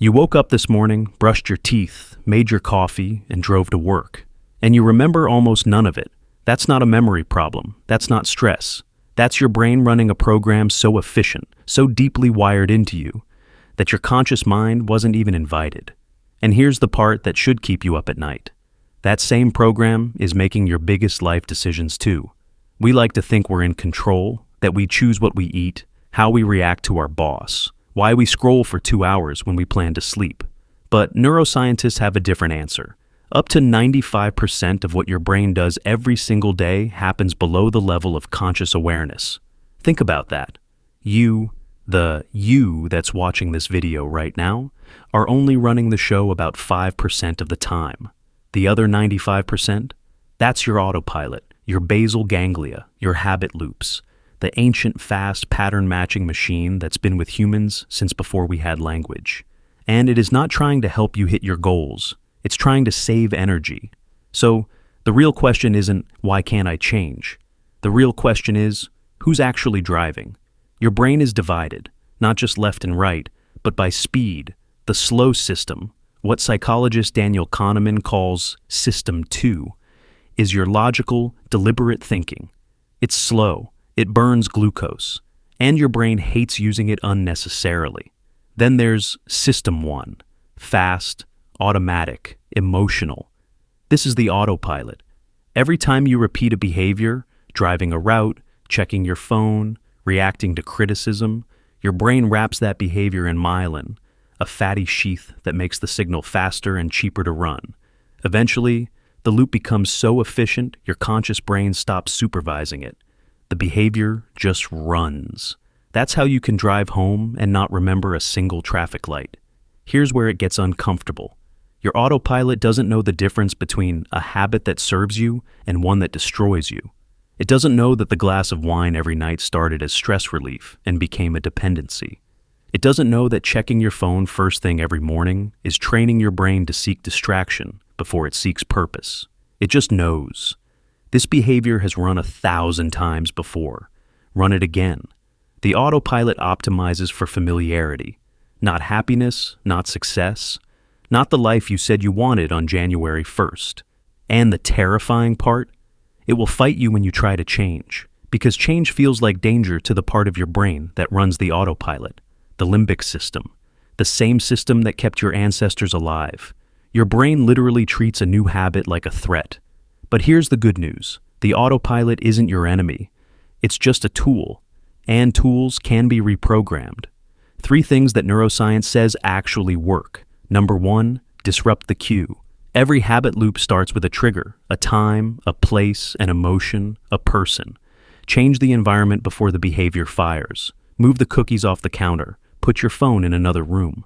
You woke up this morning, brushed your teeth, made your coffee, and drove to work. And you remember almost none of it. That's not a memory problem. That's not stress. That's your brain running a program so efficient, so deeply wired into you, that your conscious mind wasn't even invited. And here's the part that should keep you up at night. That same program is making your biggest life decisions too. We like to think we're in control, that we choose what we eat, how we react to our boss, why we scroll for 2 hours when we plan to sleep. But neuroscientists have a different answer. Up to 95% of what your brain does every single day happens below the level of conscious awareness. Think about that. You, the you that's watching this video right now, are only running the show about 5% of the time. The other 95%? That's your autopilot, your basal ganglia, your habit loops, the ancient fast pattern-matching machine that's been with humans since before we had language. And it is not trying to help you hit your goals. It's trying to save energy. So the real question isn't, why can't I change? The real question is, who's actually driving? Your brain is divided, not just left and right, but by speed, the slow system, what psychologist Daniel Kahneman calls System 2, is your logical, deliberate thinking. It's slow. It burns glucose, and your brain hates using it unnecessarily. Then there's System 1, fast, automatic, emotional. This is the autopilot. Every time you repeat a behavior, driving a route, checking your phone, reacting to criticism, your brain wraps that behavior in myelin, a fatty sheath that makes the signal faster and cheaper to run. Eventually, the loop becomes so efficient, your conscious brain stops supervising it. The behavior just runs. That's how you can drive home and not remember a single traffic light. Here's where it gets uncomfortable. Your autopilot doesn't know the difference between a habit that serves you and one that destroys you. It doesn't know that the glass of wine every night started as stress relief and became a dependency. It doesn't know that checking your phone first thing every morning is training your brain to seek distraction before it seeks purpose. It just knows. This behavior has run 1,000 times before. Run it again. The autopilot optimizes for familiarity, not happiness, not success, not the life you said you wanted on January 1st. And the terrifying part? It will fight you when you try to change, because change feels like danger to the part of your brain that runs the autopilot, the limbic system, the same system that kept your ancestors alive. Your brain literally treats a new habit like a threat. But here's the good news. The autopilot isn't your enemy. It's just a tool, and tools can be reprogrammed. 3 things that neuroscience says actually work. Number 1, disrupt the cue. Every habit loop starts with a trigger, a time, a place, an emotion, a person. Change the environment before the behavior fires. Move the cookies off the counter. Put your phone in another room.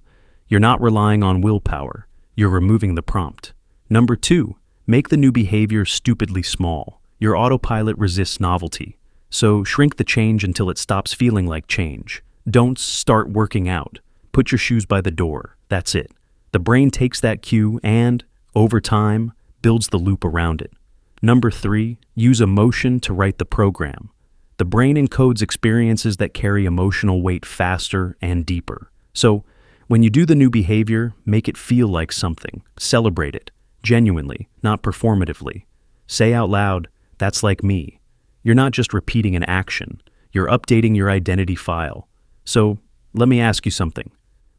You're not relying on willpower. You're removing the prompt. Number 2, make the new behavior stupidly small. Your autopilot resists novelty. So shrink the change until it stops feeling like change. Don't start working out. Put your shoes by the door. That's it. The brain takes that cue and, over time, builds the loop around it. Number 3, use emotion to write the program. The brain encodes experiences that carry emotional weight faster and deeper. So, when you do the new behavior, make it feel like something. Celebrate it. Genuinely, not performatively. Say out loud, that's like me. You're not just repeating an action. You're updating your identity file. So, let me ask you something.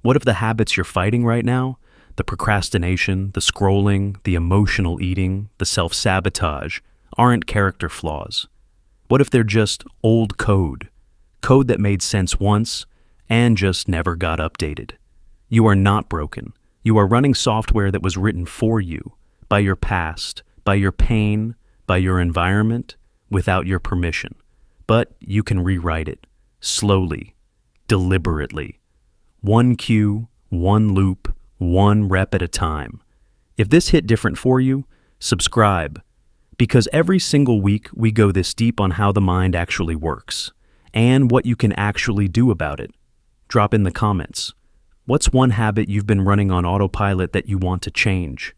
What if the habits you're fighting right now, the procrastination, the scrolling, the emotional eating, the self-sabotage, aren't character flaws? What if they're just old code? Code that made sense once and just never got updated. You are not broken. You are running software that was written for you, by your past, by your pain, by your environment, without your permission. But you can rewrite it, slowly, deliberately. One cue, one loop, one rep at a time. If this hit different for you, subscribe. Because every single week we go this deep on how the mind actually works, and what you can actually do about it. Drop in the comments. What's one habit you've been running on autopilot that you want to change?